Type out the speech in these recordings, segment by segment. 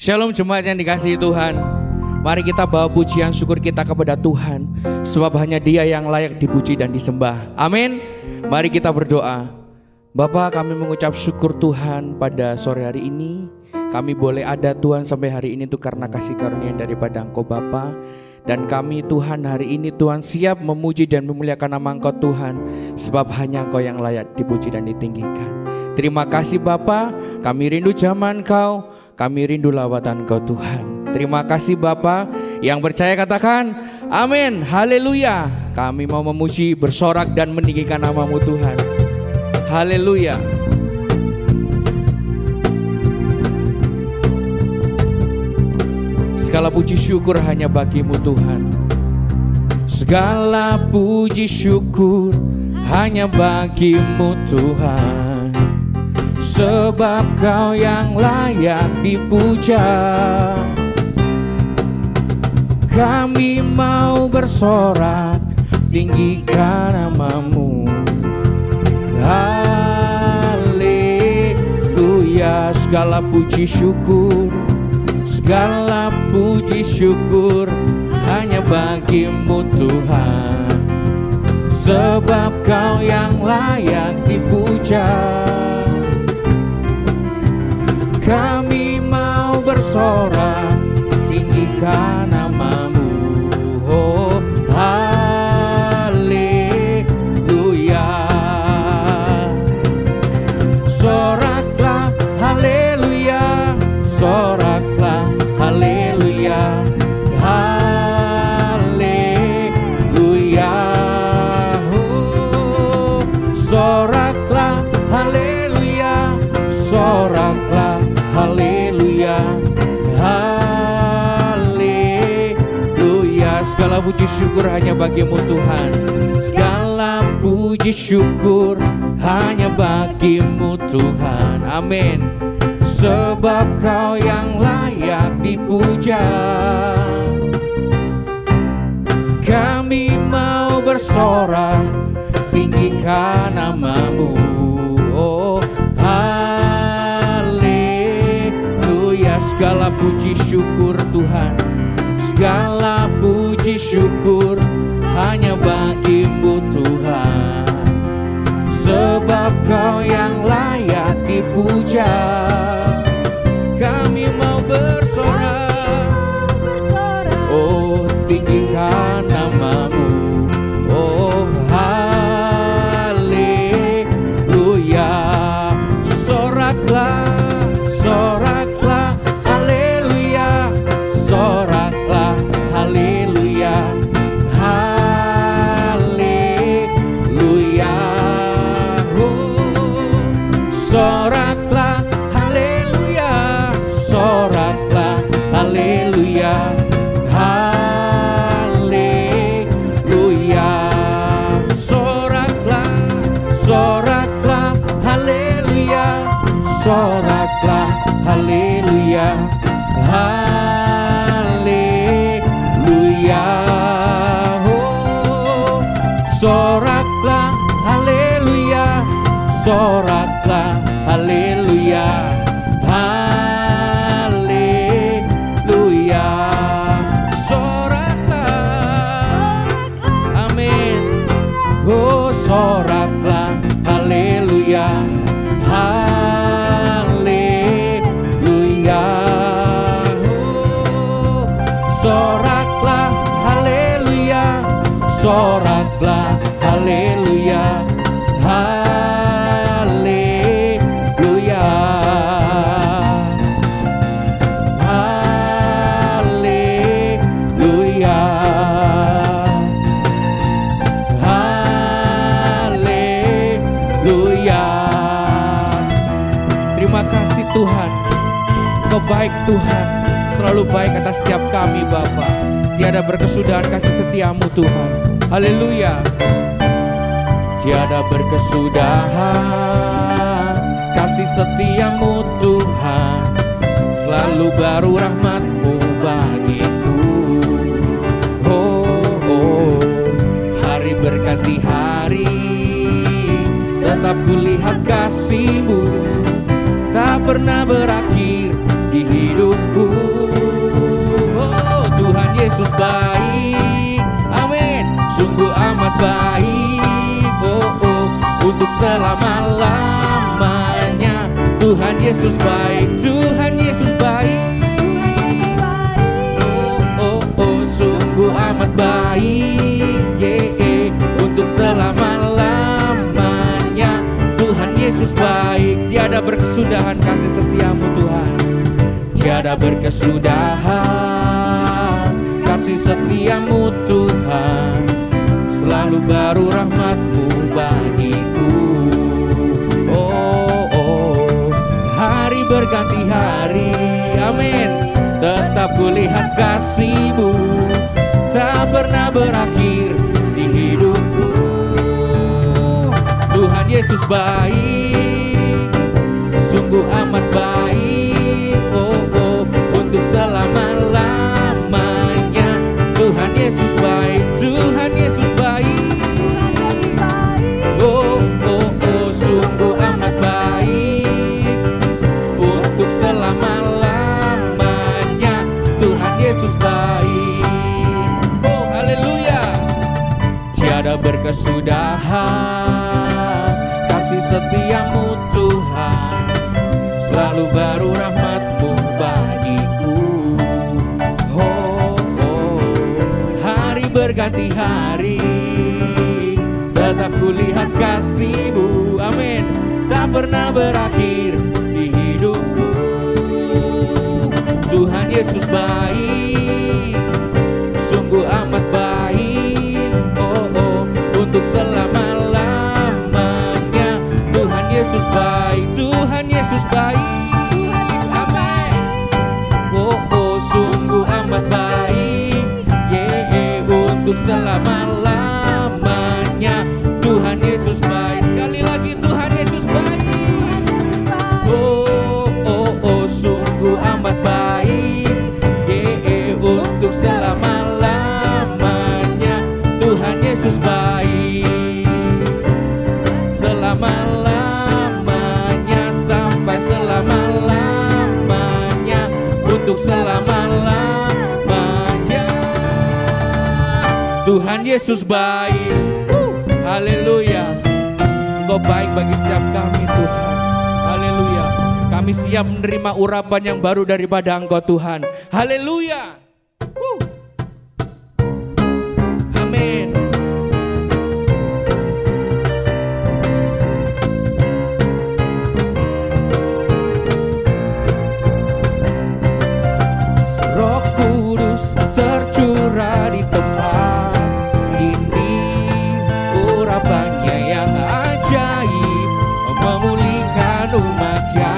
Shalom jemaat yang dikasihi Tuhan. Mari kita bawa pujian syukur kita kepada Tuhan, sebab hanya Dia yang layak dipuji dan disembah. Amin. Mari kita berdoa. Bapa, kami mengucap syukur Tuhan pada sore hari ini. Kami boleh ada Tuhan sampai hari ini itu karena kasih karunia daripada Engkau Bapa. Dan kami Tuhan hari ini Tuhan siap memuji dan memuliakan nama Engkau Tuhan, sebab hanya Engkau yang layak dipuji dan ditinggikan. Terima kasih Bapa, kami rindu zaman Engkau, kami rindu lawatan Engkau Tuhan. Terima kasih Bapa, yang percaya katakan amin, haleluya. Kami mau memuji, bersorak dan meninggikan nama-Mu Tuhan. Haleluya. Segala puji syukur hanya bagi-Mu Tuhan. Segala puji syukur hanya bagi-Mu Tuhan, sebab Kau yang layak dipuja. Kami mau bersorak, tinggikan nama-Mu. Haleluya. Segala puji syukur, segala puji syukur hanya bagi-Mu Tuhan, sebab Kau yang layak dipuja. Kami mau bersorak, tinggikan nama-Mu. Oh, haleluya. Soraklah, haleluya. Soraklah, haleluya. Haleluya. Oh, soraklah, haleluya. Soraklah, haleluya. Haleluya. Segala puji syukur hanya bagi-Mu Tuhan. Segala puji syukur hanya bagi-Mu Tuhan. Amin. Sebab Kau yang layak dipuja. Kami mau bersorak, tinggikan nama-Mu. Oh, haleluya. Segala puji syukur Tuhan, segala puji syukur hanya bagi-Mu Tuhan, sebab Kau yang layak dipuja. Kami mau bersorak, oh tinggikan nama-Mu. Oh haleluya. Soraklah, soraklah, haleluya. Soraklah, haleluya. Haleluya. Oh, soraklah, haleluya. Soraklah, haleluya. Haleluya. Soraklah, soraklah, haleluya. Soraklah, haleluya. Haleluya. Oh, soraklah, haleluya. Soraklah, haleluya. Haleluya. Soraklah, amin. Oh, soraklah, haleluya. Haleluya. Oh, soraklah, haleluya. Soraklah, haleluya. Haleluya. Haleluya. Haleluya. Terima kasih Tuhan, Kau baik Tuhan, selalu baik atas setiap kami Bapa. Tiada berkesudahan kasih setiamu Tuhan. Haleluya. Tiada berkesudahan kasih setiamu Tuhan, selalu baru rahmat-Mu bagiku. Oh, oh, hari berganti hari, tetap kulihat kasih-Mu, tak pernah berakhir di hidupku. Yesus baik. Amin. Sungguh amat baik. Oh, oh, untuk selama-lamanya. Tuhan Yesus baik. Tuhan Yesus baik. Oh, oh, oh, sungguh amat baik. Yeah, untuk selama-lamanya. Tuhan Yesus baik. Tiada berkesudahan kasih setiamu Tuhan. Tiada berkesudahan kasih setiamu Tuhan. Selalu baru rahmat-Mu bagiku. Oh, oh, hari berganti hari. Amin. Tetap kulihat kasih-Mu tak pernah berakhir di hidupku. Tuhan Yesus baik. Sungguh amat baik. Oh, oh, untuk selama-lamanya. Tuhan Yesus baik. Tuhan Yesus baik. Oh, oh, oh, sungguh amat baik. Untuk selama-lamanya. Tuhan Yesus baik. Oh, haleluya. Tiada berkesudahan kasih setiamu Tuhan. Selalu baru rahmat-Mu bagiku. Oh, oh, hari berganti hari. Tetap kulihat kasih-Mu. Amin. Tak pernah berakhir di hidupku. Tuhan Yesus baik. Sungguh amat baik. Oh, oh, untuk selama-lamanya. Tuhan Yesus baik. Tuhan Yesus baik. Amin. Oh, oh, sungguh amat baik. Yeah, untuk selama-lamanya. Tuhan Yesus baik. Sekali lagi Tuhan Yesus baik. Oh, oh, oh, sungguh amat baik. Yeah, untuk selama-lamanya. Tuhan Yesus baik. Selama-lamanya, sampai selama-lamanya. Untuk selama-lamanya. Tuhan Yesus baik. Haleluya. Engkau baik bagi setiap kami Tuhan. Haleluya. Kami siap menerima urapan yang baru daripada Engkau Tuhan. Haleluya. Amin. Roh Kudus tercurah di tempat ini. Urapannya yang ajaib memulihkan umat-Nya.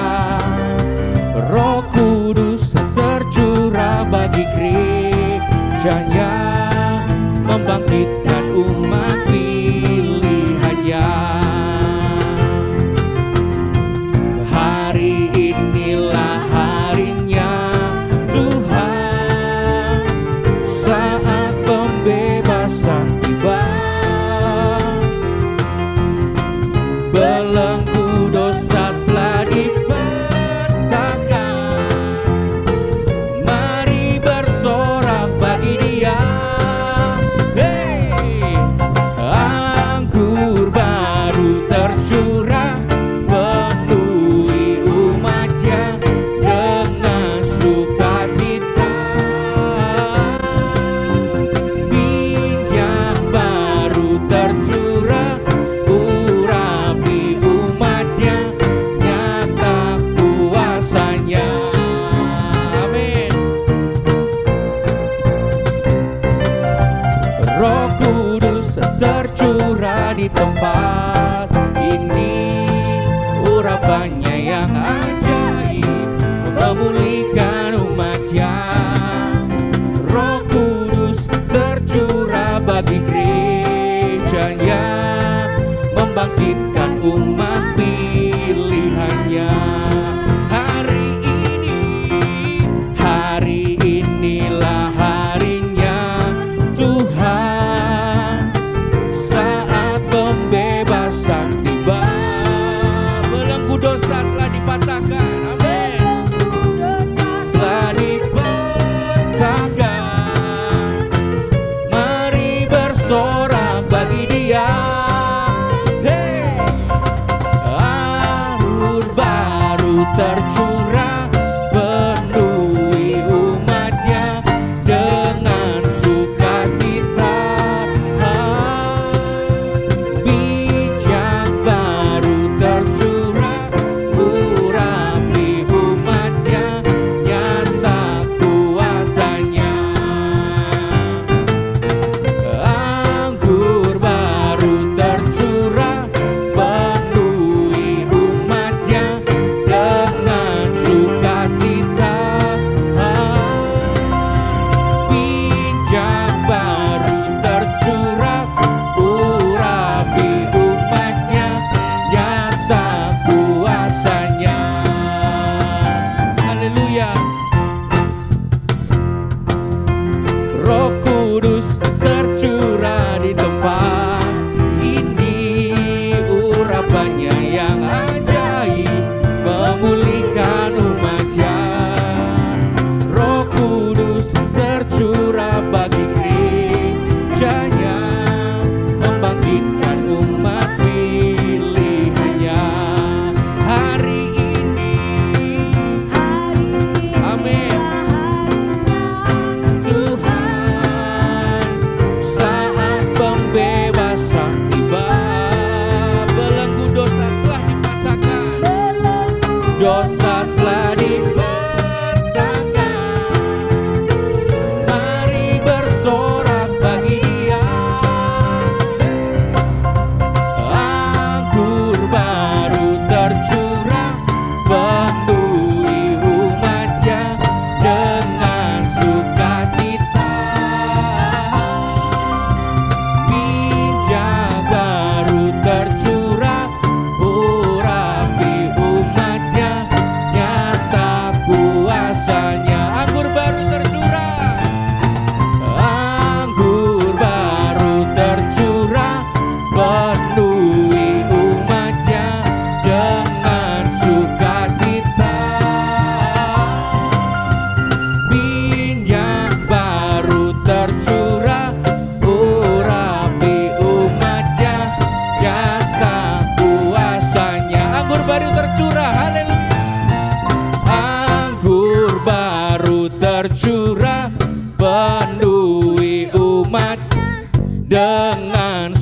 Roh Kudus tercurah bagi gerejanya, membangkitkan umat pilihannya. Hari inilah harinya Tuhan, saat pembebasan tiba. Belenggu dosa telah dipatahkan. Mari bersorak bagi Dia. Hey, anggur baru tercurah, penuhi umat-Nya dengan sukacita. Minyak baru tercurah, urapi umat-Nya, nyata kuasanya. Amin. Roh Kudus tercurah di tempat ini. Urapannya yang ajaib memulihkan umat-Nya. Roh Kudus tercurah bagi gerejanya, membangkitkan umat pilihannya. Hari inilah harinya Tuhan, saat pembebasan tiba. Belenggu dosa telah dipatahkan. Amin. Telah dipatahkan.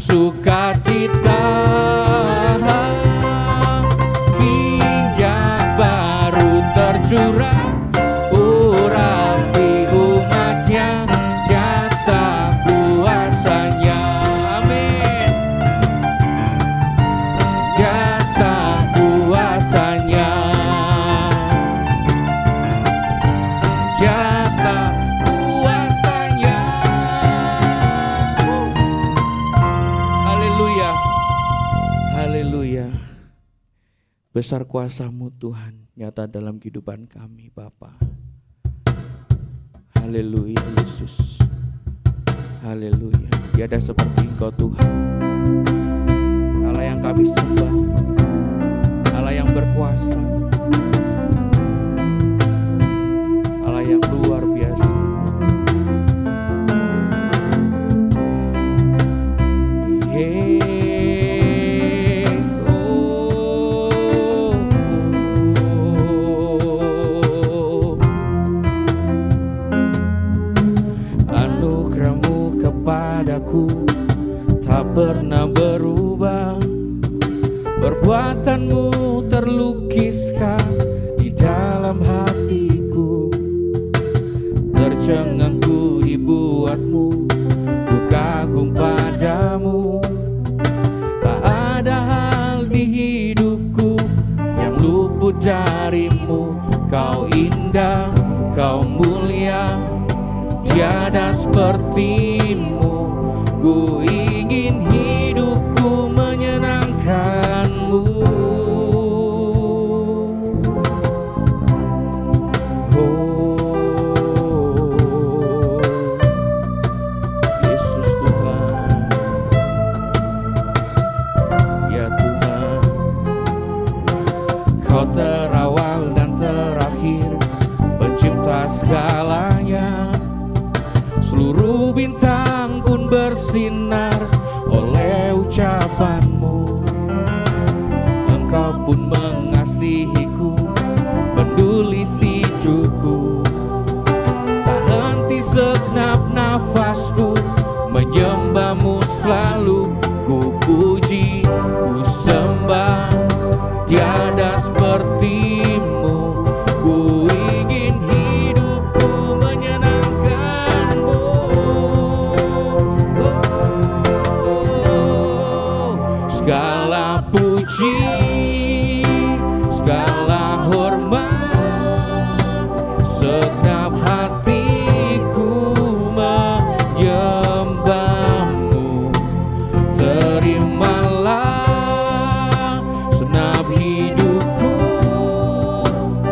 sukacita, minyak baru tercurah, urapi umatnya, jatah kuasanya. Amin. Jatah kuasanya, jatah kuasanya. Haleluya, haleluya. Besar kuasa-Mu Tuhan nyata dalam kehidupan kami Bapa. Haleluya Yesus. Haleluya. Tiada seperti Engkau Tuhan, Allah yang kami sembah, Allah yang berkuasa, Allah yang luar biasa. Anugerah-Mu kepadaku tak pernah berubah, perbuatan-Mu terlukiskan di dalam hatiku. Tercengang-Ku dibuat-Mu, ku kagum padamu. Tak ada hal di hidupku yang luput dari-Mu. Kau indah, Kau mulia, tiada seperti-Mu. Ku ingin hidupku menyenangkan-Mu. Oh, Yesus Tuhan, ya Tuhan, Kau terawal dan terakhir, pencipta segalanya. Seluruh bintang pun bersinar oleh ucapan-Mu. Engkau pun mengasihiku, peduli hidupku. Tak henti segenap nafasku, menyembah-Mu selalu. Ku puji, ku sembah, tiada seperti-Mu. Ku ingin hidupku menyenangkan-Mu. Segala puji, segala hormat, segenap hatiku menyembah-Mu. Terimalah segenap hidupku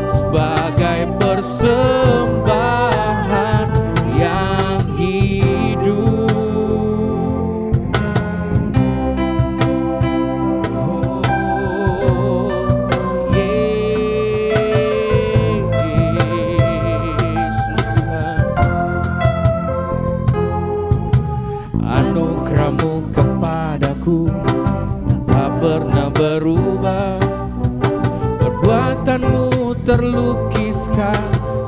sebagai persembahan yang hidup. Anugerah-Mu kepadaku tak pernah berubah, perbuatan-Mu terlukiskan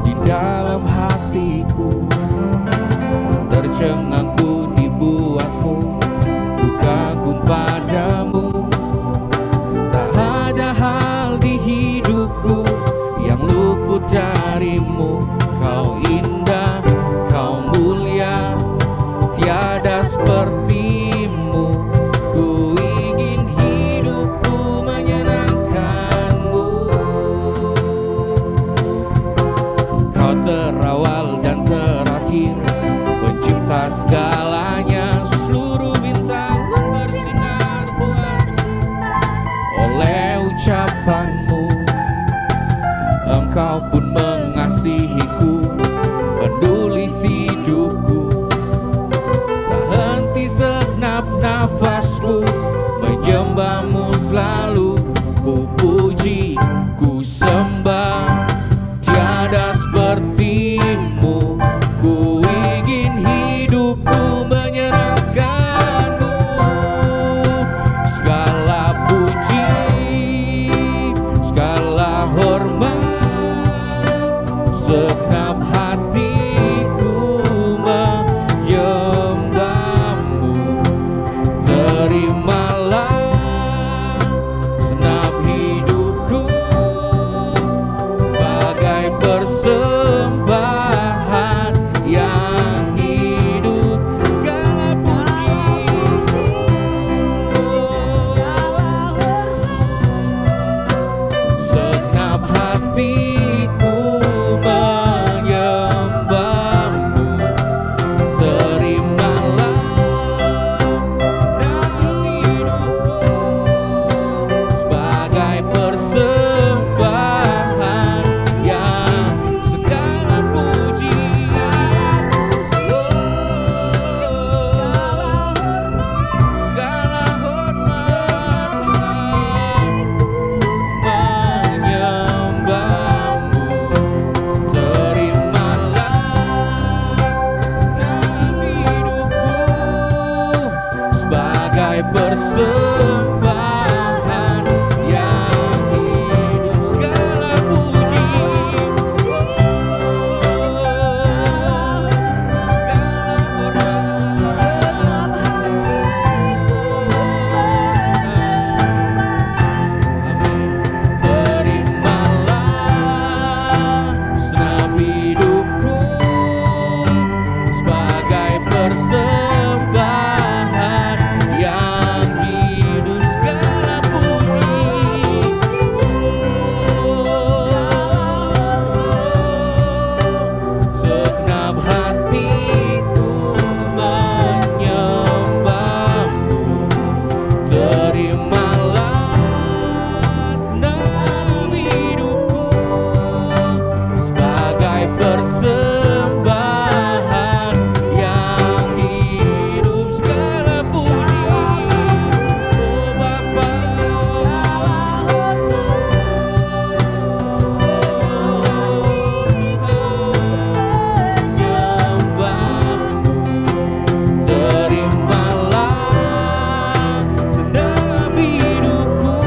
di dalam hatiku. Tercengang-Ku dibuat-Mu, ku kagum padamu. Tak ada hal di hidupku yang luput dari-Mu. Kau indah, Kau mulia, tiada seperti-Mu. Ku ingin hidupku menyenangkan-Mu. Kau terawal dan terakhir, pencipta segalanya. Seluruh bintang bersinar Tuhan oleh ucapan-Mu. Engkau pun mengasihiku, peduli hidupku. Tak henti segenap nafasku, menyembah-Mu selalu. Ku puji, ku sembah, tiada seperti-Mu. Ku ingin hidupku menyenangkan-Mu. Segala puji, segala hormat, segenap hatiku menyembah-Mu. terimalah senap hidupku sebagai persembahan yang hidup. Segala puji, segenap hatiku menyembahmu. Terimalah senap hidupku sebagai persembahan yang segala puji, segala hormat menyembahmu. Terimalah senap hidupku sebagai persembahan yang hidup. Segala puji, segala hormat, amin. Terimalah senap hidupku sebagai persembahan yang hidup. Segala puji, segenap hatiku menyembahmu. Terimalah senap hidupku sebagai persembahan yang hidup. Segala puji, oh Bapa, menyembahmu. Terimalah senap hidupku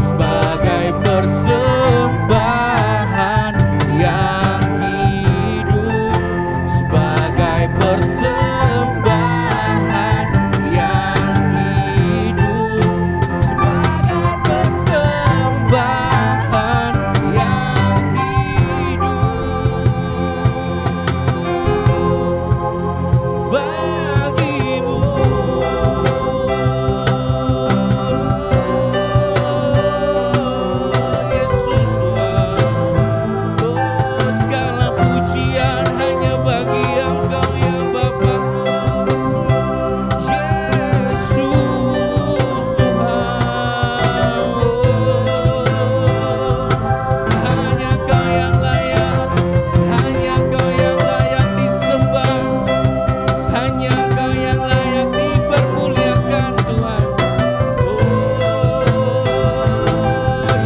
sebagai persembahan yang hidup. Sebagai persembahan yang hidup. Sebagai persembahan yang hidup bagimu. Yesus Tuhan, oh segala pujian hanya bagi Engkau ya Bapakku. Yesus Tuhan, hanya Kau yang layak, hanya Kau yang layak disembah, hanya Kau yang layak dipermuliakan Tuhan. Oh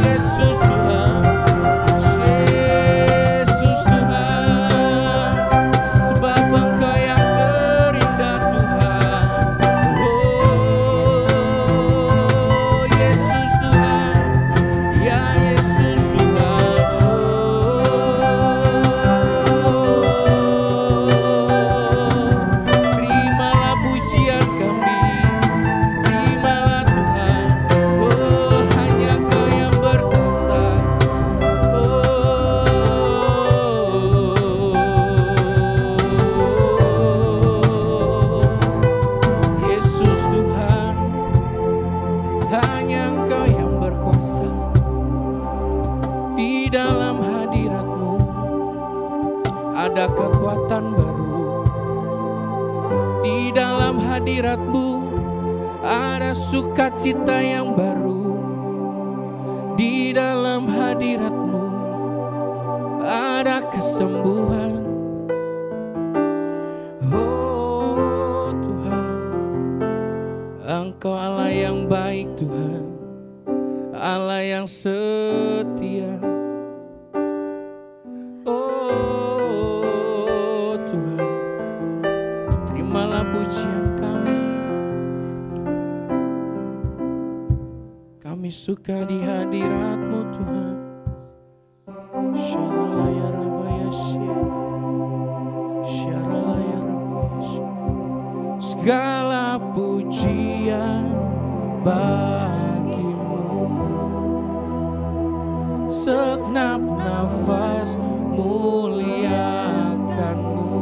Yesus Tuhan, Yesus Tuhan, sebab Engkau yang terindah Tuhan. Oh Yesus Tuhan, ya Yesus Tuhan. Terimalah pujian kami, terimalah Tuhan. Oh hanya Kau yang berkuasa. Yesus Tuhan, hanya Engkau yang berkuasa. Di dalam hadirat-Mu ada kekuatan baru. Di dalam hadirat-Mu ada sukacita yang baru. Di dalam hadirat-Mu ada kesembuhan. Oh Tuhan, Engkau Allah yang baik Tuhan, Allah yang setia. Oh Tuhan, terimalah pujian kami. Kami suka di hadirat-Mu Tuhan. Syaralaya Rabayasya, Syaralaya Rabayasya. Segala puji pujian bagimu, segenap nafas muliakanmu.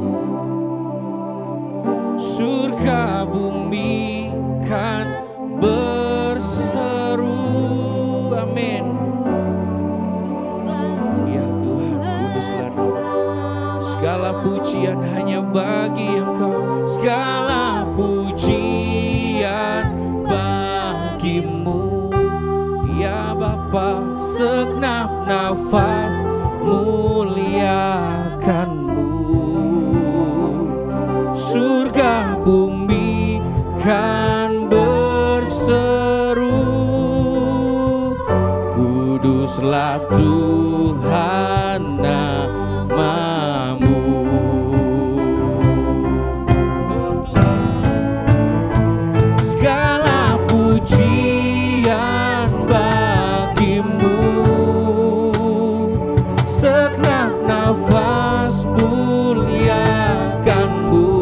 Surga bumi kan berseru, amin. Ya Tuhan, kuduslah nama. Segala pujian hanya bagi Engkau, segala pujian bagimu. Ya Bapa, segenap nafas muliakanmu. Surga bumi kan berseru, kuduslah Tuhan namamu. Segala pujian bagimu, segenap nafas muliakanmu.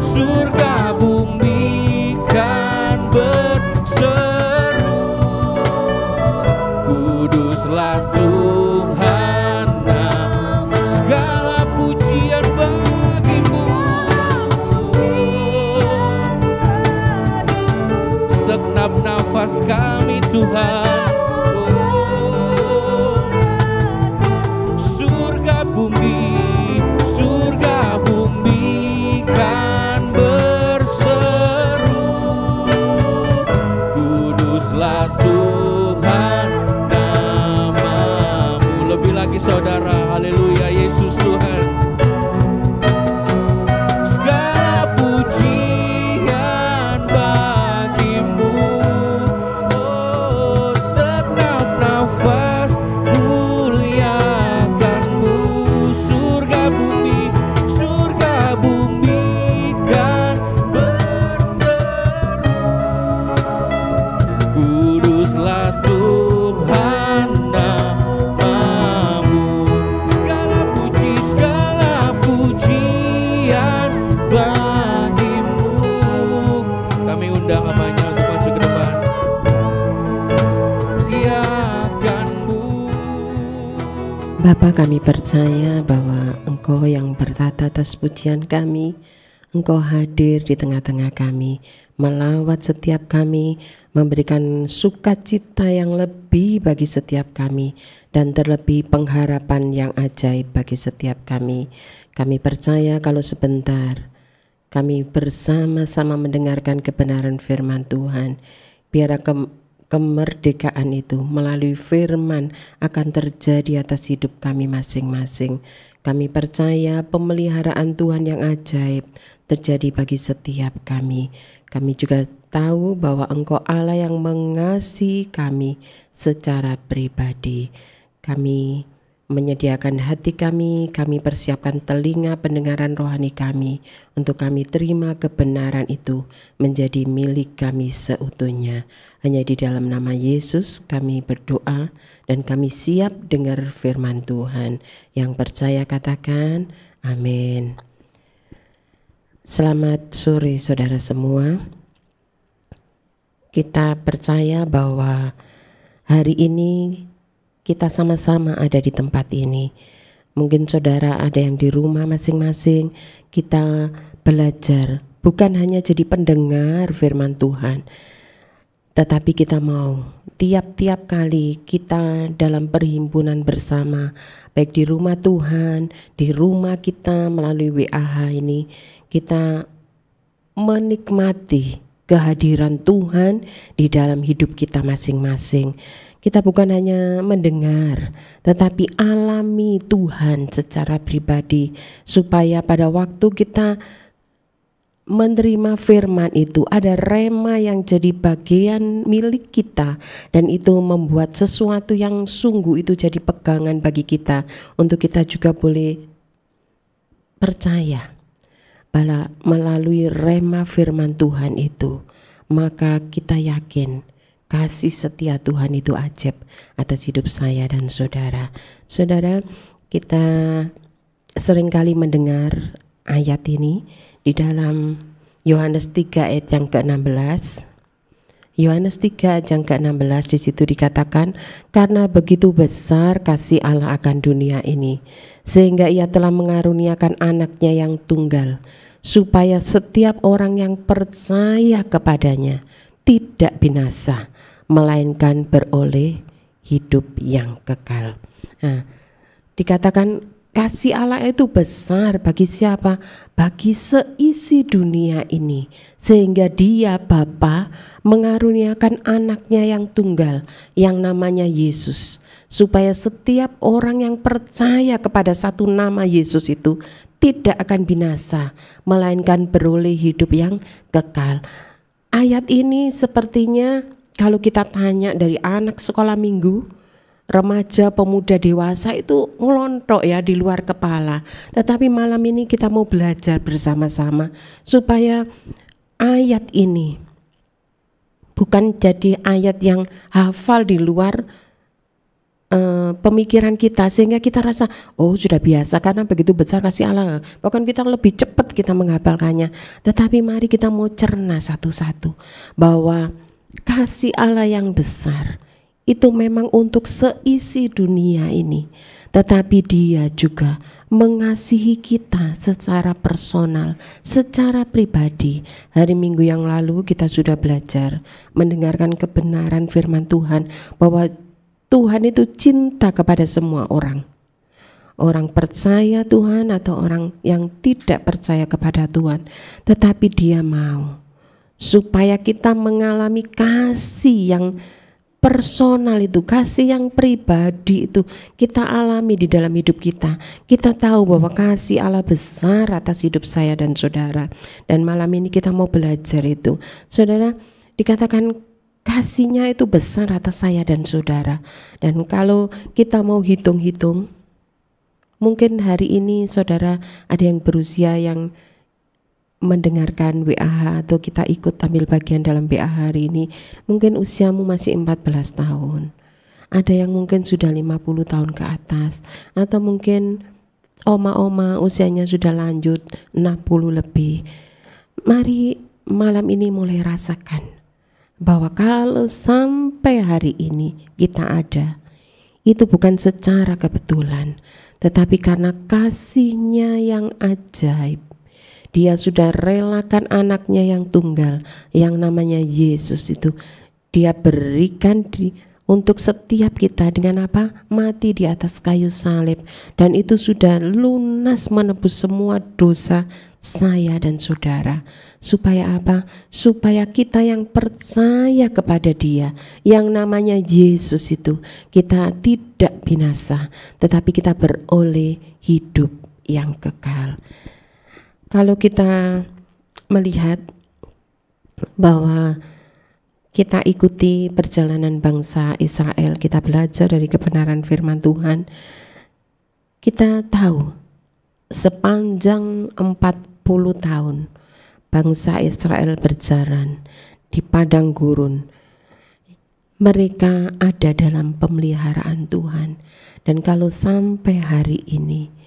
Surga bumi kan berseru, kuduslah Tuhan namamu. Segala pujian bagimu, segenap nafas kami Tuhan. Surga bumi kan berseru, kuduslah Tuhan namamu. Lebih lagi saudara, haleluya, Yesus Tuhan. Segala pujian bagimu, oh segenap nafas muliakanmu. Surga bumi kan berseru, kuduslah Tuhan namamu. Segala pujian bagimu. Kami undang namanya untuk maju ke depan. Muliakanmu. Bapa, kami percaya bahwa Engkau yang bertata atas pujian kami, Engkau hadir di tengah-tengah kami, melawat setiap kami, memberikan sukacita yang lebih bagi setiap kami, dan terlebih pengharapan yang ajaib bagi setiap kami. Kami percaya kalau sebentar kami bersama-sama mendengarkan kebenaran firman Tuhan, biar kemerdekaan itu melalui firman akan terjadi atas hidup kami masing-masing. Kami percaya pemeliharaan Tuhan yang ajaib terjadi bagi setiap kami. Kami juga tahu bahwa Engkau Allah yang mengasihi kami secara pribadi. Kami menyediakan hati kami persiapkan telinga pendengaran rohani kami untuk kami terima kebenaran itu menjadi milik kami seutuhnya. Hanya di dalam nama Yesus kami berdoa dan kami siap dengar firman Tuhan. Yang percaya katakan amin. Selamat sore saudara semua. Kita percaya bahwa hari ini kita sama-sama ada di tempat ini. Mungkin saudara ada yang di rumah masing-masing. Kita belajar bukan hanya jadi pendengar firman Tuhan, tetapi kita mau tiap-tiap kali kita dalam perhimpunan bersama, baik di rumah Tuhan, di rumah kita melalui WAH ini, kita menikmati kehadiran Tuhan di dalam hidup kita masing-masing. Kita bukan hanya mendengar, tetapi alami Tuhan secara pribadi, supaya pada waktu kita menerima firman itu ada rema yang jadi bagian milik kita, dan itu membuat sesuatu yang sungguh itu jadi pegangan bagi kita untuk kita juga boleh percaya bahwa melalui rema firman Tuhan itu, maka kita yakin kasih setia Tuhan itu ajaib atas hidup saya dan saudara. Saudara, kita seringkali mendengar ayat ini di dalam Yohanes 3 ayat yang ke-16. Yohanes 3 ayat yang ke-16 di situ dikatakan, karena begitu besar kasih Allah akan dunia ini, sehingga Ia telah mengaruniakan anaknya yang tunggal, supaya setiap orang yang percaya kepadanya tidak binasa, melainkan beroleh hidup yang kekal. Nah, dikatakan kasih Allah itu besar bagi siapa? Bagi seisi dunia ini, sehingga Dia Bapa mengaruniakan anaknya yang tunggal yang namanya Yesus, supaya setiap orang yang percaya kepada satu nama Yesus itu tidak akan binasa, melainkan beroleh hidup yang kekal. Ayat ini sepertinya kalau kita tanya dari anak sekolah minggu, remaja, pemuda, dewasa itu ngelontok ya di luar kepala. Tetapi malam ini kita mau belajar bersama-sama supaya ayat ini bukan jadi ayat yang hafal di luar pemikiran kita, sehingga kita rasa oh sudah biasa karena begitu besar kasih Allah, bahkan kita lebih cepat kita menghafalkannya. Tetapi mari kita mau cerna satu-satu bahwa kasih Allah yang besar itu memang untuk seisi dunia ini, tetapi Dia juga mengasihi kita secara personal, secara pribadi. Hari Minggu yang lalu kita sudah belajar mendengarkan kebenaran firman Tuhan bahwa Tuhan itu cinta kepada semua orang. Orang percaya Tuhan atau orang yang tidak percaya kepada Tuhan, tetapi Dia mau supaya kita mengalami kasih yang personal itu, kasih yang pribadi itu kita alami di dalam hidup kita. Kita tahu bahwa kasih Allah besar atas hidup saya dan saudara. Dan malam ini kita mau belajar itu. Saudara, dikatakan kasihnya itu besar atas saya dan saudara. Dan kalau kita mau hitung-hitung, mungkin hari ini saudara ada yang berusia yang mendengarkan WAH atau kita ikut ambil bagian dalam WAH hari ini, mungkin usiamu masih 14 tahun. Ada yang mungkin sudah 50 tahun ke atas, atau mungkin oma-oma usianya sudah lanjut 60 lebih. Mari malam ini mulai rasakan bahwa kalau sampai hari ini kita ada, itu bukan secara kebetulan, tetapi karena kasih-Nya yang ajaib. Dia sudah relakan anaknya yang tunggal yang namanya Yesus itu. Dia berikan untuk setiap kita dengan apa? Mati di atas kayu salib. Dan itu sudah lunas menebus semua dosa saya dan saudara. Supaya apa? Supaya kita yang percaya kepada Dia yang namanya Yesus itu, kita tidak binasa, tetapi kita beroleh hidup yang kekal. Kalau kita melihat bahwa kita ikuti perjalanan bangsa Israel, kita belajar dari kebenaran firman Tuhan, kita tahu sepanjang 40 tahun bangsa Israel berjalan di padang gurun, mereka ada dalam pemeliharaan Tuhan. Dan kalau sampai hari ini,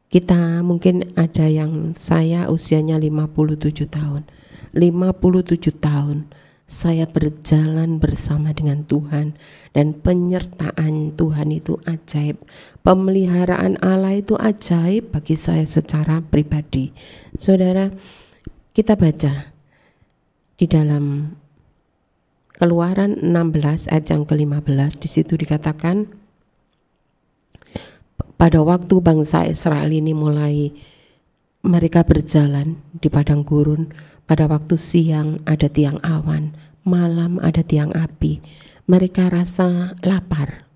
kita mungkin ada yang saya usianya 57 tahun. 57 tahun saya berjalan bersama dengan Tuhan, dan penyertaan Tuhan itu ajaib. Pemeliharaan Allah itu ajaib bagi saya secara pribadi. Saudara, kita baca di dalam Keluaran 16 ayat yang ke-15, di situ dikatakan, pada waktu bangsa Israel ini mulai mereka berjalan di padang gurun, pada waktu siang ada tiang awan, malam ada tiang api. Mereka rasa lapar,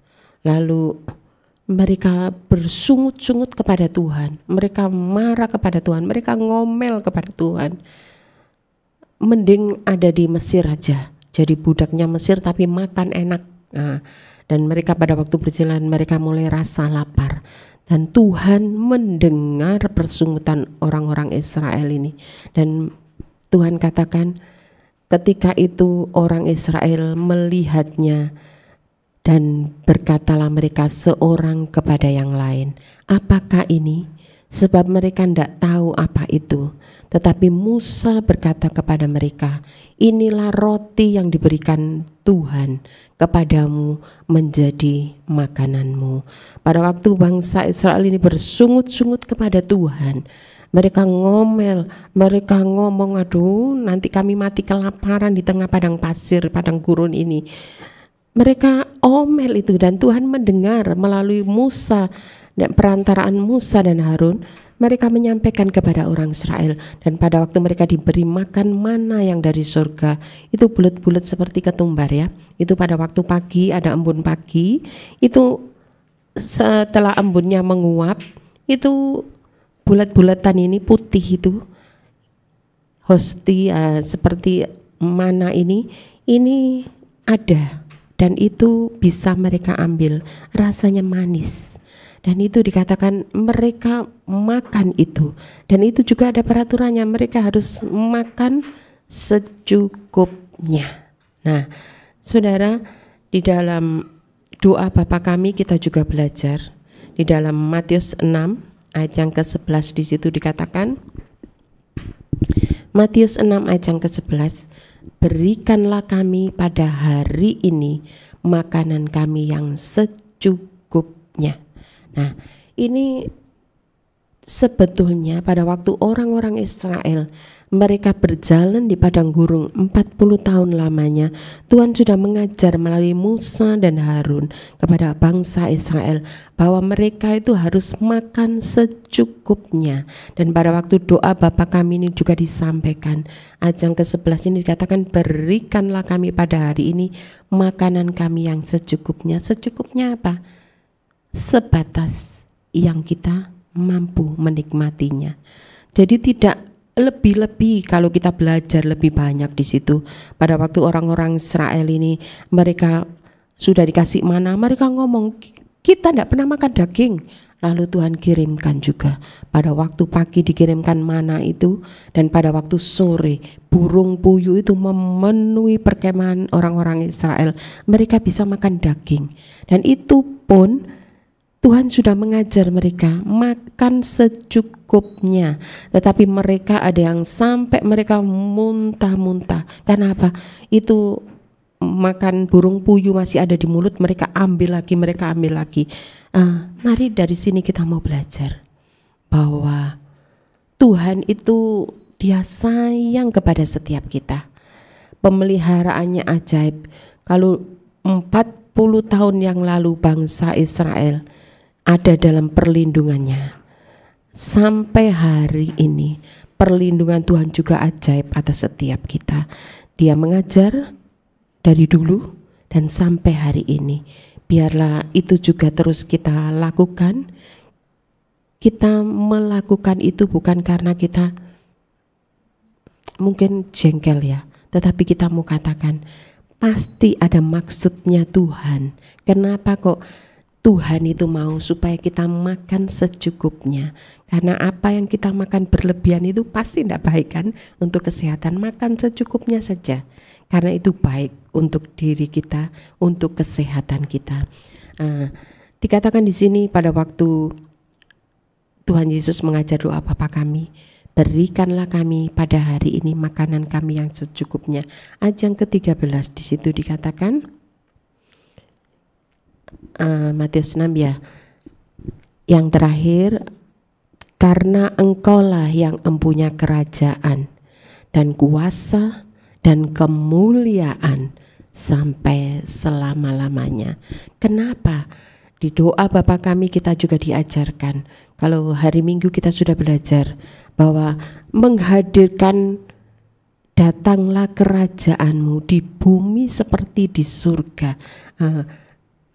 lalu mereka bersungut-sungut kepada Tuhan, mereka marah kepada Tuhan, mereka ngomel kepada Tuhan. Mending ada di Mesir aja, jadi budaknya Mesir tapi makan enak. Dan mereka pada waktu berjalan mereka mulai rasa lapar, dan Tuhan mendengar persungutan orang-orang Israel ini. Dan Tuhan katakan, ketika itu orang Israel melihatnya, dan berkatalah mereka seorang kepada yang lain, apakah ini? sebab mereka tidak tahu apa itu. Tetapi Musa berkata kepada mereka, inilah roti yang diberikan Tuhan kepadamu menjadi makananmu. Pada waktu bangsa Israel ini bersungut-sungut kepada Tuhan, mereka ngomel, mereka ngomong, aduh nanti kami mati kelaparan di tengah padang pasir, padang gurun ini. Mereka omel itu, dan Tuhan mendengar melalui Musa dan perantaraan Musa dan Harun. Mereka menyampaikan kepada orang Israel, dan pada waktu mereka diberi makan mana yang dari surga, itu bulat-bulat seperti ketumbar ya. Itu pada waktu pagi, ada embun pagi, itu setelah embunnya menguap, itu bulat-bulatan ini putih itu, hosti seperti mana ini ada, dan itu bisa mereka ambil, rasanya manis. Dan itu dikatakan mereka makan itu. Dan itu juga ada peraturannya, mereka harus makan secukupnya. Nah, saudara, di dalam doa Bapa kami kita juga belajar. Di dalam Matius 6 ayat yang ke-11 di situ dikatakan, Matius 6 ayat yang ke-11, berikanlah kami pada hari ini makanan kami yang secukupnya. Nah, ini sebetulnya pada waktu orang-orang Israel mereka berjalan di padang gurun 40 tahun lamanya, Tuhan sudah mengajar melalui Musa dan Harun kepada bangsa Israel bahwa mereka itu harus makan secukupnya. Dan pada waktu doa Bapa kami ini juga disampaikan, ayat yang ke-11 ini dikatakan, berikanlah kami pada hari ini makanan kami yang secukupnya. Secukupnya apa? Sebatas yang kita mampu menikmatinya. Jadi tidak lebih-lebih kalau kita belajar lebih banyak di situ. Pada waktu orang-orang Israel ini mereka sudah dikasih mana, mereka ngomong kita tidak pernah makan daging. Lalu Tuhan kirimkan juga pada waktu pagi dikirimkan mana itu, dan pada waktu sore burung puyuh itu memenuhi perkemahan orang-orang Israel. Mereka bisa makan daging, dan itu pun Tuhan sudah mengajar mereka makan secukupnya. Tetapi mereka ada yang sampai mereka muntah-muntah. Karena apa? Itu makan burung puyuh masih ada di mulut, mereka ambil lagi, mereka ambil lagi. Mari dari sini kita mau belajar bahwa Tuhan itu Dia sayang kepada setiap kita. Pemeliharaannya ajaib. Kalau 40 tahun yang lalu bangsa Israel ada dalam perlindungannya, sampai hari ini perlindungan Tuhan juga ajaib atas setiap kita. Dia mengajar dari dulu dan sampai hari ini. Biarlah itu juga terus kita lakukan. Kita melakukan itu bukan karena kita mungkin jengkel ya, tetapi kita mau katakan pasti ada maksudnya Tuhan. Kenapa kok Tuhan itu mau supaya kita makan secukupnya? Karena apa yang kita makan berlebihan itu pasti tidak baik kan untuk kesehatan. Makan secukupnya saja, karena itu baik untuk diri kita, untuk kesehatan kita. Dikatakan di sini pada waktu Tuhan Yesus mengajar doa Bapa kami, berikanlah kami pada hari ini makanan kami yang secukupnya. Ayat yang ke-13 di situ dikatakan, Matius 6 ya, yang terakhir, karena engkaulah yang empunya kerajaan dan kuasa dan kemuliaan sampai selama-lamanya. Kenapa? Di doa Bapa kami kita juga diajarkan, kalau hari Minggu kita sudah belajar bahwa menghadirkan datanglah kerajaanmu di bumi seperti di surga.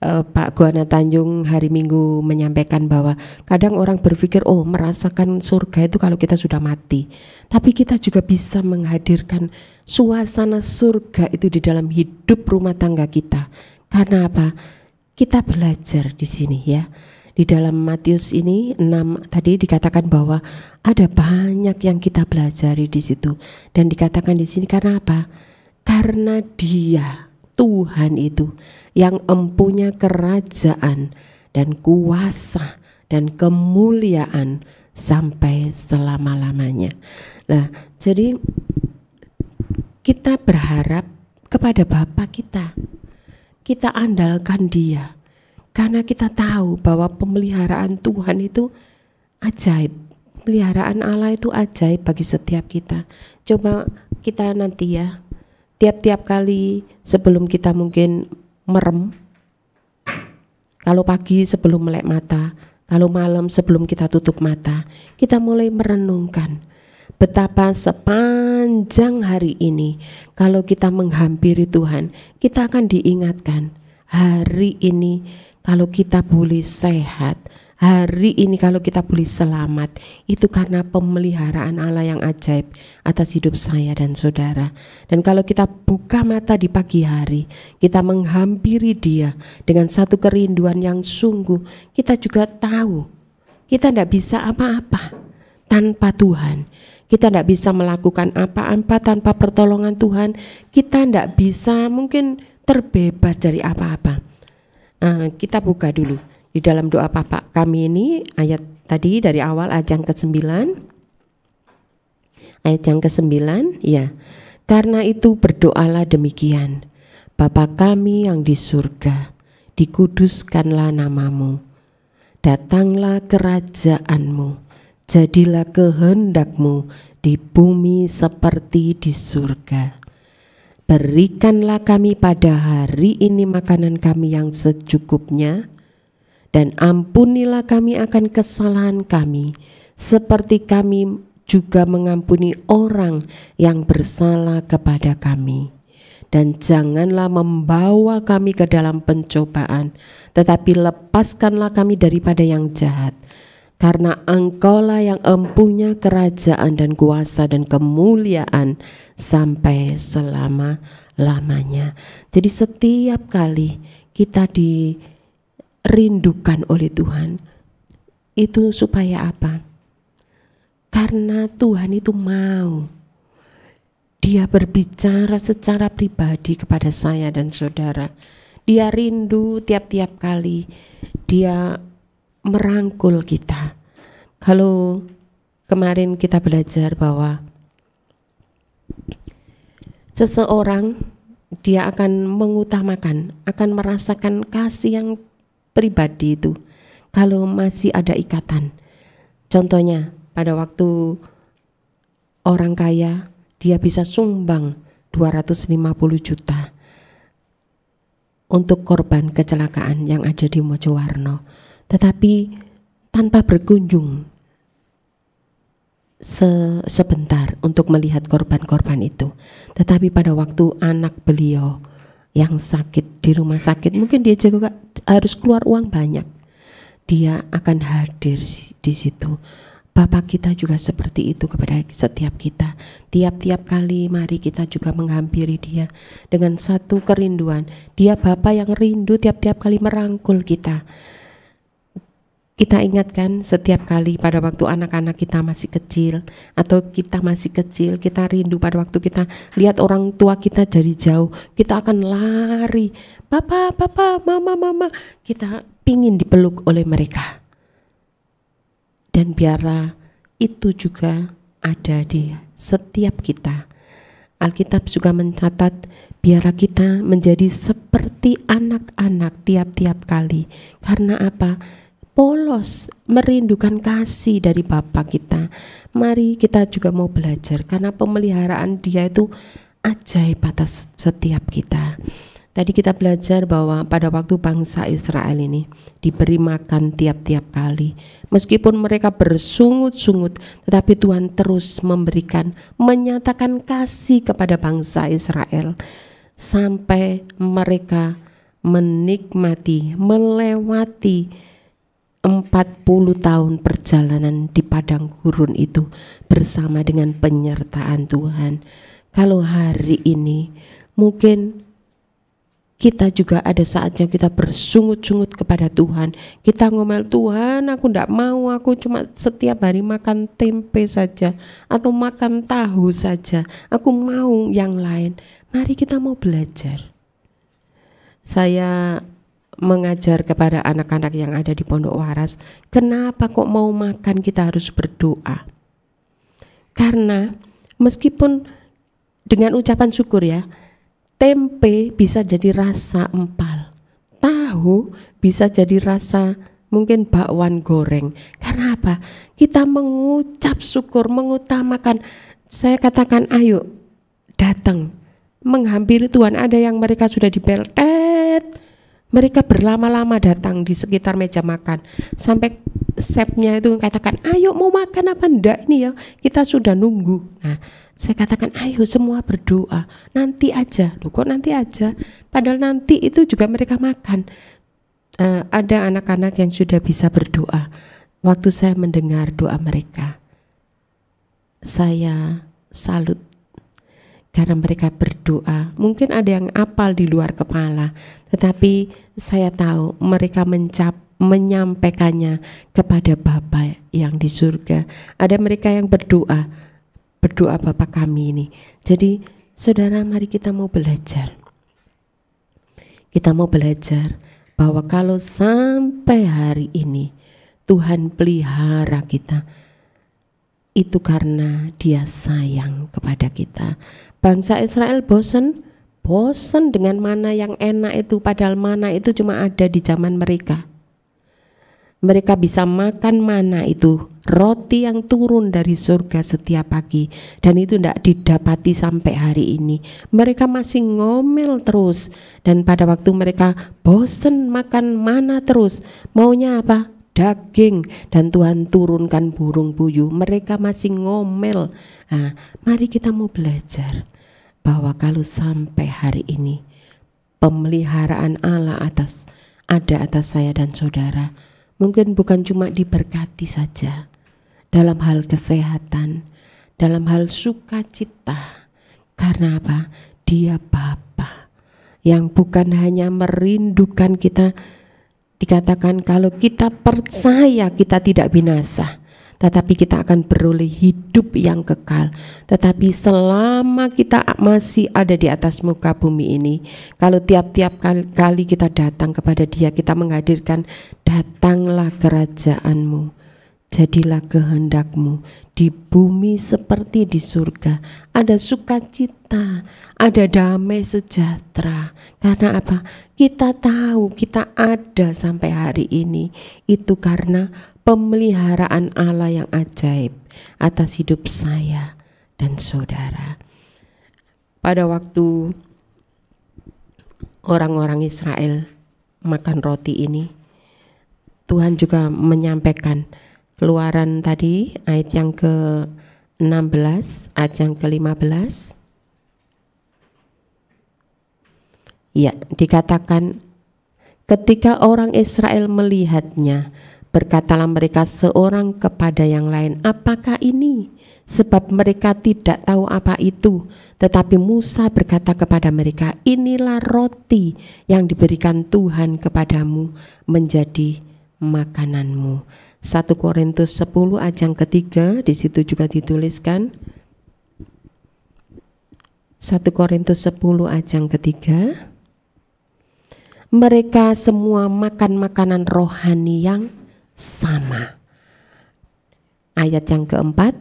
Pak Guana Tanjung hari Minggu menyampaikan bahwa kadang orang berpikir merasakan surga itu kalau kita sudah mati. Tapi kita juga bisa menghadirkan suasana surga itu di dalam hidup rumah tangga kita. Karena apa? Kita belajar di sini ya. Di dalam Matius ini 6 tadi dikatakan bahwa ada banyak yang kita pelajari di situ. Dan dikatakan di sini karena apa? Karena Dia, Tuhan itu yang empunya kerajaan dan kuasa dan kemuliaan sampai selama-lamanya. Nah, jadi kita berharap kepada Bapa kita. Kita andalkan Dia. Karena kita tahu bahwa pemeliharaan Tuhan itu ajaib. Pemeliharaan Allah itu ajaib bagi setiap kita. Coba kita nanti ya, tiap-tiap kali sebelum kita mungkin merem, kalau pagi sebelum melek mata, kalau malam sebelum kita tutup mata, kita mulai merenungkan betapa sepanjang hari ini kalau kita menghampiri Tuhan, kita akan diingatkan hari ini kalau kita boleh sehat, hari ini kalau kita boleh selamat, itu karena pemeliharaan Allah yang ajaib atas hidup saya dan saudara. Dan kalau kita buka mata di pagi hari, kita menghampiri Dia dengan satu kerinduan yang sungguh, kita juga tahu kita tidak bisa apa-apa tanpa Tuhan. Kita tidak bisa melakukan apa-apa tanpa pertolongan Tuhan. Kita tidak bisa mungkin terbebas dari apa-apa. Kita buka dulu di dalam doa Bapa kami ini, ayat tadi dari awal ayat yang ke-9. Ayat yang ke-9 ya. Karena itu berdoalah demikian: Bapa kami yang di surga, dikuduskanlah namamu, datanglah kerajaanmu, jadilah kehendakmu di bumi seperti di surga. Berikanlah kami pada hari ini makanan kami yang secukupnya, dan ampunilah kami akan kesalahan kami, seperti kami juga mengampuni orang yang bersalah kepada kami. Dan janganlah membawa kami ke dalam pencobaan, tetapi lepaskanlah kami daripada yang jahat. Karena Engkaulah yang empunya kerajaan dan kuasa dan kemuliaan sampai selama-lamanya. Jadi setiap kali kita dirindukan oleh Tuhan, itu supaya apa? Karena Tuhan itu mau Dia berbicara secara pribadi kepada saya dan saudara. Dia rindu tiap-tiap kali Dia merangkul kita. Kalau kemarin kita belajar bahwa seseorang dia akan mengutamakan, akan merasakan kasih yang pribadi itu kalau masih ada ikatan. Contohnya pada waktu orang kaya, dia bisa sumbang 250 juta untuk korban kecelakaan yang ada di Mojowarno. Tetapi tanpa berkunjung sebentar untuk melihat korban-korban itu. Tetapi pada waktu anak beliau yang sakit di rumah sakit, mungkin dia juga harus keluar uang banyak, dia akan hadir di situ. Bapa kita juga seperti itu kepada setiap kita. Tiap-tiap kali mari kita juga menghampiri Dia dengan satu kerinduan. Dia Bapa yang rindu tiap-tiap kali merangkul kita. Kita ingatkan setiap kali pada waktu anak-anak kita masih kecil atau kita masih kecil, kita rindu pada waktu kita lihat orang tua kita dari jauh, kita akan lari, Papa, Papa, Mama, Mama, kita pingin dipeluk oleh mereka. Dan biarlah itu juga ada di setiap kita. Alkitab juga mencatat, biarlah kita menjadi seperti anak-anak tiap-tiap kali. Karena apa? Polos merindukan kasih dari Bapa kita. Mari kita juga mau belajar karena pemeliharaan Dia itu ajaib atas setiap kita. Tadi kita belajar bahwa pada waktu bangsa Israel ini diberi makan tiap-tiap kali, meskipun mereka bersungut-sungut, tetapi Tuhan terus memberikan, menyatakan kasih kepada bangsa Israel sampai mereka menikmati, melewati 40 tahun perjalanan di padang gurun itu bersama dengan penyertaan Tuhan. Kalau hari ini mungkin kita juga ada saatnya kita bersungut-sungut kepada Tuhan. Kita ngomel, Tuhan aku tidak mau, aku cuma setiap hari makan tempe saja atau makan tahu saja, aku mau yang lain. Mari kita mau belajar. Saya mengajar kepada anak-anak yang ada di Pondok Waras, kenapa kok mau makan kita harus berdoa. Karena meskipun dengan ucapan syukur ya, tempe bisa jadi rasa empal, tahu bisa jadi rasa mungkin bakwan goreng. Karena apa? Kita mengucap syukur, mengutamakan. Saya katakan ayo datang menghampiri Tuhan. Ada yang mereka sudah dipeltet, mereka berlama-lama datang di sekitar meja makan, sampai chefnya itu katakan, ayo mau makan apa enggak ini ya, kita sudah nunggu. Nah, saya katakan ayo semua berdoa, nanti aja. Loh kok nanti aja? Padahal nanti itu juga mereka makan. Ada anak-anak yang sudah bisa berdoa. Waktu saya mendengar doa mereka, saya salut. Karena mereka berdoa, mungkin ada yang apal di luar kepala, tetapi saya tahu mereka menyampaikannya kepada Bapa yang di surga. Ada mereka yang berdoa Bapa kami ini. Jadi saudara, mari kita mau belajar. Kita mau belajar bahwa kalau sampai hari ini Tuhan pelihara kita, itu karena Dia sayang kepada kita. Bangsa Israel bosan dengan mana yang enak itu, padahal mana itu cuma ada di zaman mereka. Mereka bisa makan mana itu, roti yang turun dari surga setiap pagi, dan itu tidak didapati sampai hari ini. Mereka masih ngomel terus, dan pada waktu mereka bosan makan mana terus, maunya apa? Daging, dan Tuhan turunkan burung puyuh, mereka masih ngomel. Nah, mari kita mau belajar bahwa kalau sampai hari ini pemeliharaan Allah ada atas saya dan saudara, mungkin bukan cuma diberkati saja dalam hal kesehatan, dalam hal sukacita. Karena apa? Dia Bapa yang bukan hanya merindukan kita. Dikatakan kalau kita percaya kita tidak binasa, tetapi kita akan beroleh hidup yang kekal. Tetapi selama kita masih ada di atas muka bumi ini, kalau tiap-tiap kali kita datang kepada Dia, kita menghadirkan, datanglah kerajaanmu, jadilah kehendakmu di bumi seperti di surga. Ada sukacita, ada damai sejahtera. Karena apa? Kita tahu kita ada sampai hari ini itu karena pemeliharaan Allah yang ajaib atas hidup saya dan saudara. Pada waktu orang-orang Israel makan roti ini, Tuhan juga menyampaikan Keluaran tadi ayat yang ke-16, ayat yang ke-15. Ya, dikatakan ketika orang Israel melihatnya, berkatalah mereka seorang kepada yang lain, apakah ini? Sebab mereka tidak tahu apa itu. Tetapi Musa berkata kepada mereka, inilah roti yang diberikan Tuhan kepadamu menjadi makananmu. 1 Korintus 10 ayat yang ketiga, di situ juga dituliskan. 1 Korintus 10 ayat yang ketiga. Mereka semua makan makanan rohani yang sama. Ayat yang keempat.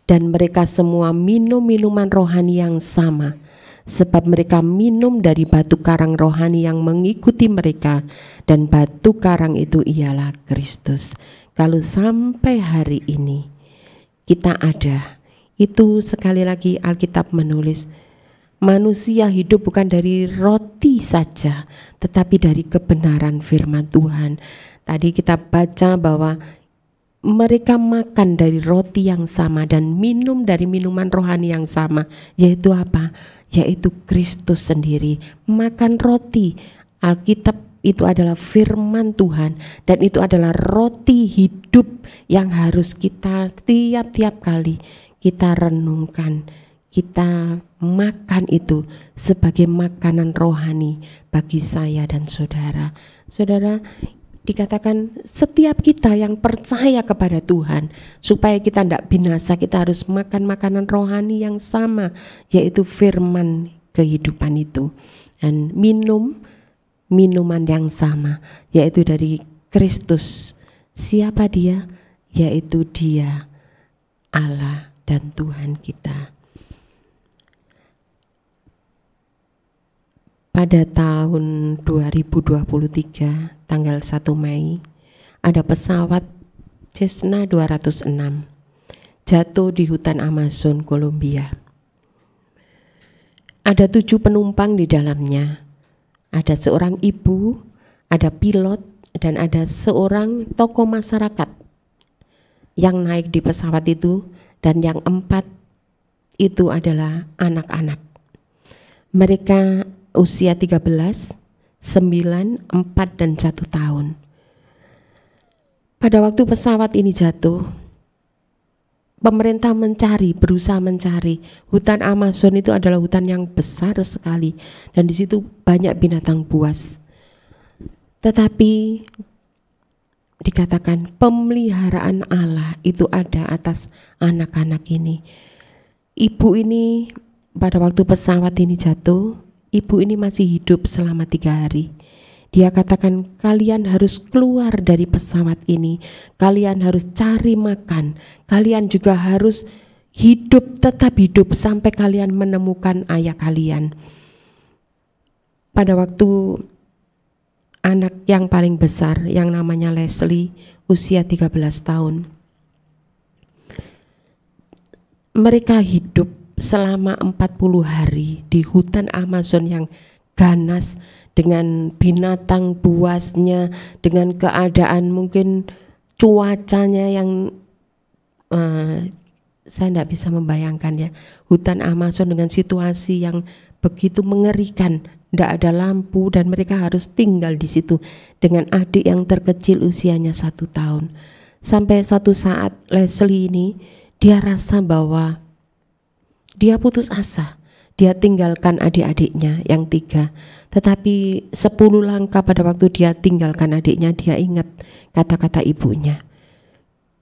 Dan mereka semua minum minuman rohani yang sama, sebab mereka minum dari batu karang rohani yang mengikuti mereka, dan batu karang itu ialah Kristus. Kalau sampai hari ini kita ada, itu sekali lagi Alkitab menulis, manusia hidup bukan dari roti saja, tetapi dari kebenaran firman Tuhan. Tadi kita baca bahwa mereka makan dari roti yang sama dan minum dari minuman rohani yang sama, yaitu apa? Yaitu Kristus sendiri. Makan roti, Alkitab itu adalah firman Tuhan, dan itu adalah roti hidup yang harus kita tiap-tiap kali kita renungkan, kita makan itu sebagai makanan rohani bagi saya dan saudara. Saudara, dikatakan setiap kita yang percaya kepada Tuhan, supaya kita tidak binasa, kita harus makan makanan rohani yang sama, yaitu firman kehidupan itu, dan minum minuman yang sama, yaitu dari Kristus. Siapa Dia? Yaitu Dia Allah dan Tuhan kita. Pada tahun 2023 tanggal 1 Mei ada pesawat Cessna 206 jatuh di hutan Amazon, Kolombia. Ada 7 penumpang di dalamnya. Ada seorang ibu, ada pilot, dan ada seorang tokoh masyarakat yang naik di pesawat itu, dan yang 4 itu adalah anak-anak. Mereka usia 13, 9, 4, dan 1 tahun. Pada waktu pesawat ini jatuh, pemerintah berusaha mencari. Hutan Amazon itu adalah hutan yang besar sekali, dan di situ banyak binatang buas. Tetapi dikatakan pemeliharaan Allah itu ada atas anak-anak ini. Ibu ini pada waktu pesawat ini jatuh, ibu ini masih hidup selama 3 hari. Dia katakan, kalian harus keluar dari pesawat ini, kalian harus cari makan, kalian juga harus hidup, tetap hidup sampai kalian menemukan ayah kalian. Pada waktu anak yang paling besar yang namanya Leslie, usia 13 tahun, mereka hidup selama 40 hari di hutan Amazon yang ganas, dengan binatang buasnya, dengan keadaan mungkin cuacanya yang saya tidak bisa membayangkan ya, hutan Amazon dengan situasi yang begitu mengerikan, tidak ada lampu, dan mereka harus tinggal di situ dengan adik yang terkecil usianya 1 tahun. Sampai suatu saat Leslie ini dia rasa bahwa dia putus asa. Dia tinggalkan adik-adiknya yang 3. Tetapi 10 langkah pada waktu dia tinggalkan adiknya, dia ingat kata-kata ibunya.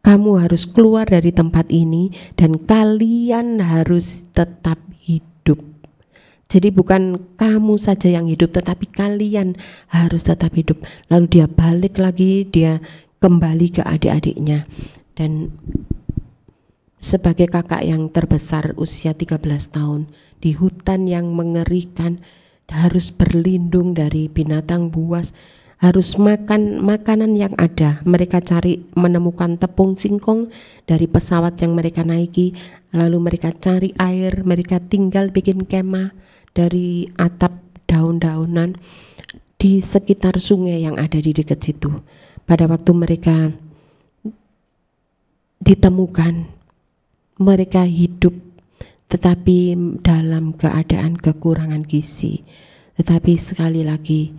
Kamu harus keluar dari tempat ini dan kalian harus tetap hidup. Jadi bukan kamu saja yang hidup, tetapi kalian harus tetap hidup. Lalu dia balik lagi, dia kembali ke adik-adiknya. Dan sebagai kakak yang terbesar usia 13 tahun di hutan yang mengerikan, harus berlindung dari binatang buas, harus makan makanan yang ada. Mereka cari menemukan tepung singkong dari pesawat yang mereka naiki, lalu mereka cari air, mereka tinggal bikin kemah dari atap daun-daunan di sekitar sungai yang ada di dekat situ. Pada waktu mereka ditemukan, mereka hidup tetapi dalam keadaan kekurangan gizi. Tetapi sekali lagi,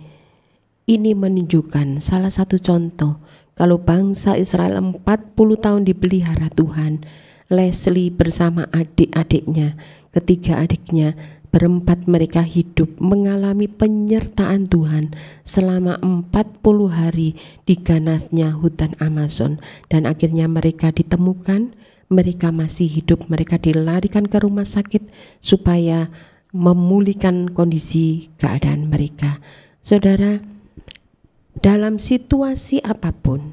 ini menunjukkan salah satu contoh kalau bangsa Israel 40 tahun dipelihara Tuhan. Leslie bersama adik-adiknya, 3 adiknya, berempat mereka hidup mengalami penyertaan Tuhan selama 40 hari di ganasnya hutan Amazon, dan akhirnya mereka ditemukan. Mereka masih hidup, mereka dilarikan ke rumah sakit supaya memulihkan kondisi keadaan mereka. Saudara, dalam situasi apapun,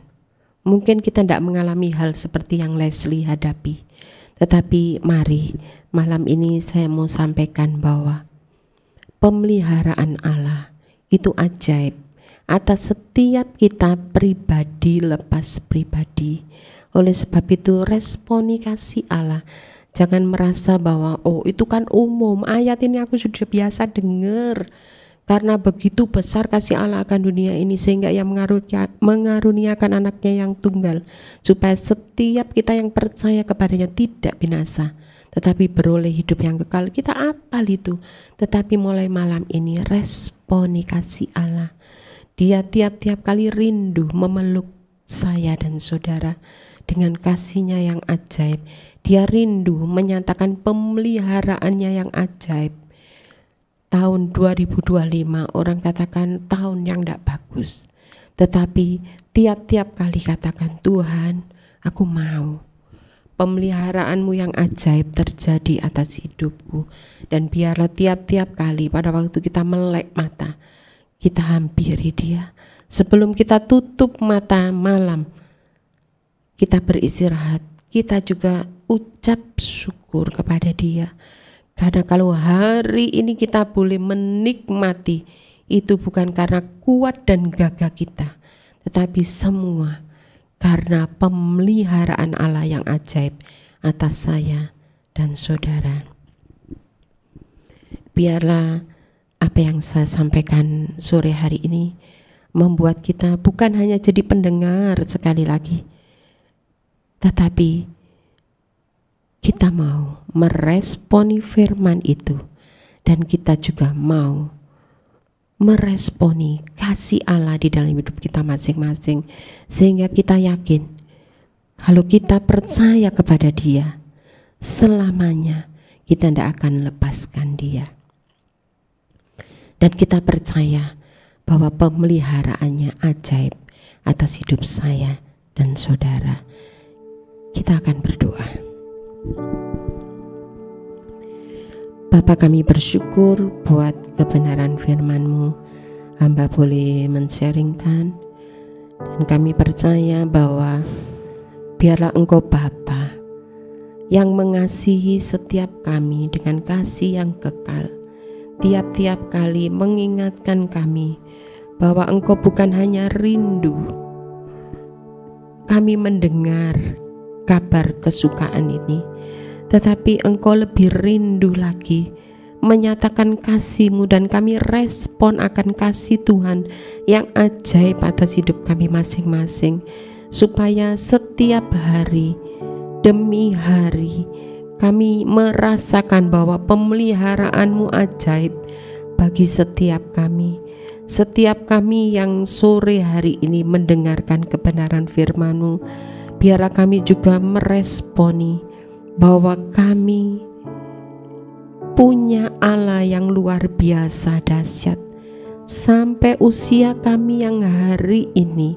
mungkin kita tidak mengalami hal seperti yang Leslie hadapi, tetapi mari malam ini saya mau sampaikan bahwa pemeliharaan Allah itu ajaib atas setiap kita pribadi lepas pribadi. Oleh sebab itu responi kasih Allah. Jangan merasa bahwa oh itu kan umum, ayat ini aku sudah biasa dengar. Karena begitu besar kasih Allah akan dunia ini sehingga ia mengaruniakan anaknya yang tunggal, supaya setiap kita yang percaya kepadanya tidak binasa tetapi beroleh hidup yang kekal. Kita apal itu, tetapi mulai malam ini responi kasih Allah. Dia tiap-tiap kali rindu memeluk saya dan saudara dengan kasihnya yang ajaib. Dia rindu menyatakan pemeliharaannya yang ajaib. Tahun 2025 orang katakan tahun yang tidak bagus, tetapi tiap-tiap kali katakan, Tuhan, aku mau pemeliharaanmu yang ajaib terjadi atas hidupku. Dan biarlah tiap-tiap kali pada waktu kita melek mata, kita hampiri dia. Sebelum kita tutup mata malam, kita beristirahat, kita juga ucap syukur kepada dia. Karena kalau hari ini kita boleh menikmati, itu bukan karena kuat dan gagah kita, tetapi semua karena pemeliharaan Allah yang ajaib atas saya dan saudara. Biarlah apa yang saya sampaikan sore hari ini membuat kita bukan hanya jadi pendengar sekali lagi, tetapi kita mau meresponi firman itu, dan kita juga mau meresponi kasih Allah di dalam hidup kita masing-masing, sehingga kita yakin kalau kita percaya kepada dia, selamanya kita tidak akan lepaskan dia. Dan kita percaya bahwa pemeliharaannya ajaib atas hidup saya dan saudara. Kita akan berdoa. Bapa, kami bersyukur buat kebenaran firman-Mu. Hamba boleh men-sharingkan, dan kami percaya bahwa biarlah Engkau Bapa yang mengasihi setiap kami dengan kasih yang kekal, tiap-tiap kali mengingatkan kami bahwa Engkau bukan hanya rindu kami mendengar kabar kesukaan ini, tetapi Engkau lebih rindu lagi menyatakan kasih-Mu, dan kami respon akan kasih Tuhan yang ajaib atas hidup kami masing-masing, supaya setiap hari demi hari kami merasakan bahwa pemeliharaan-Mu ajaib bagi setiap kami. Setiap kami yang sore hari ini mendengarkan kebenaran firman-Mu, biarlah kami juga meresponi bahwa kami punya Allah yang luar biasa dahsyat. Sampai usia kami yang hari ini,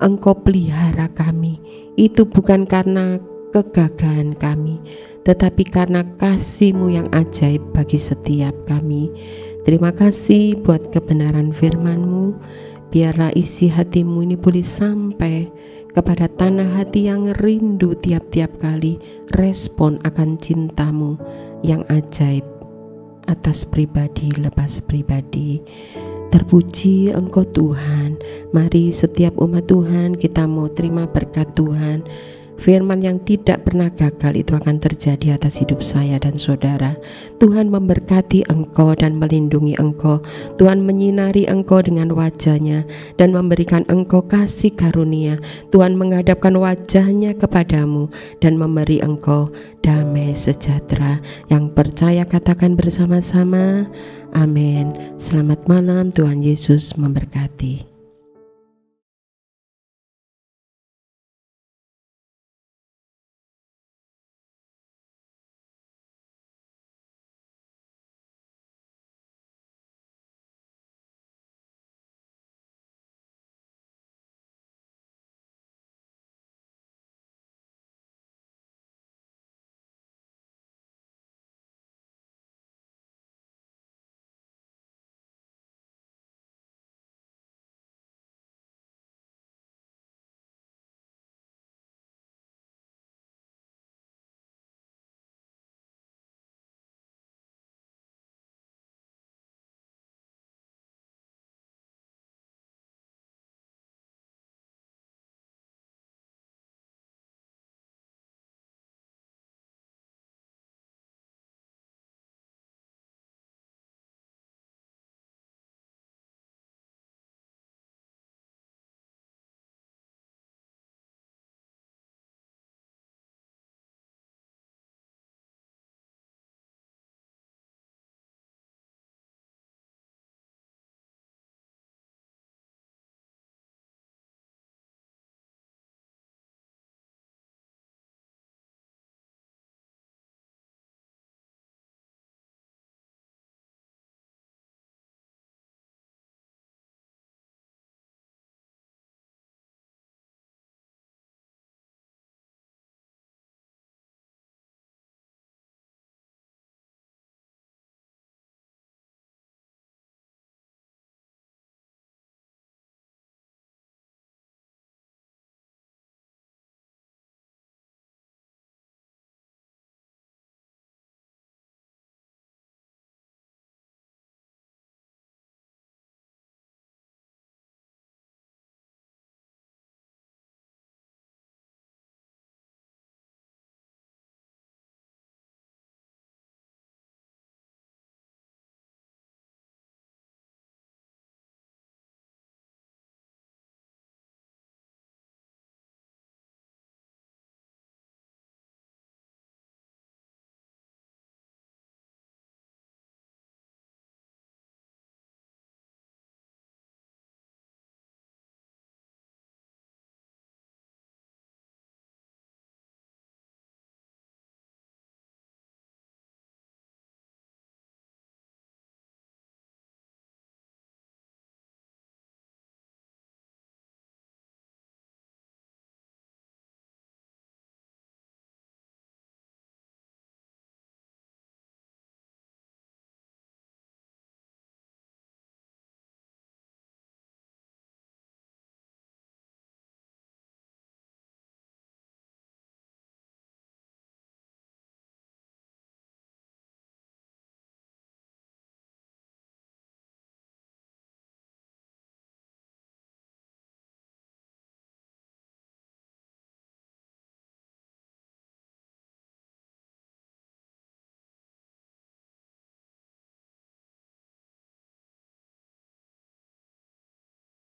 Engkau pelihara kami. Itu bukan karena kegagahan kami, tetapi karena kasih-Mu yang ajaib bagi setiap kami. Terima kasih buat kebenaran firman-Mu. Biarlah isi hati-Mu ini boleh sampai kepada tanah hati yang rindu tiap-tiap kali respon akan cinta-Mu yang ajaib atas pribadi lepas pribadi. Terpuji Engkau Tuhan. Mari setiap umat Tuhan kita mau terima berkat Tuhan. Firman yang tidak pernah gagal itu akan terjadi atas hidup saya dan saudara. Tuhan memberkati engkau dan melindungi engkau. Tuhan menyinari engkau dengan wajah-Nya dan memberikan engkau kasih karunia. Tuhan menghadapkan wajah-Nya kepadamu dan memberi engkau damai sejahtera. Yang percaya katakan bersama-sama, amin. Selamat malam, Tuhan Yesus memberkati.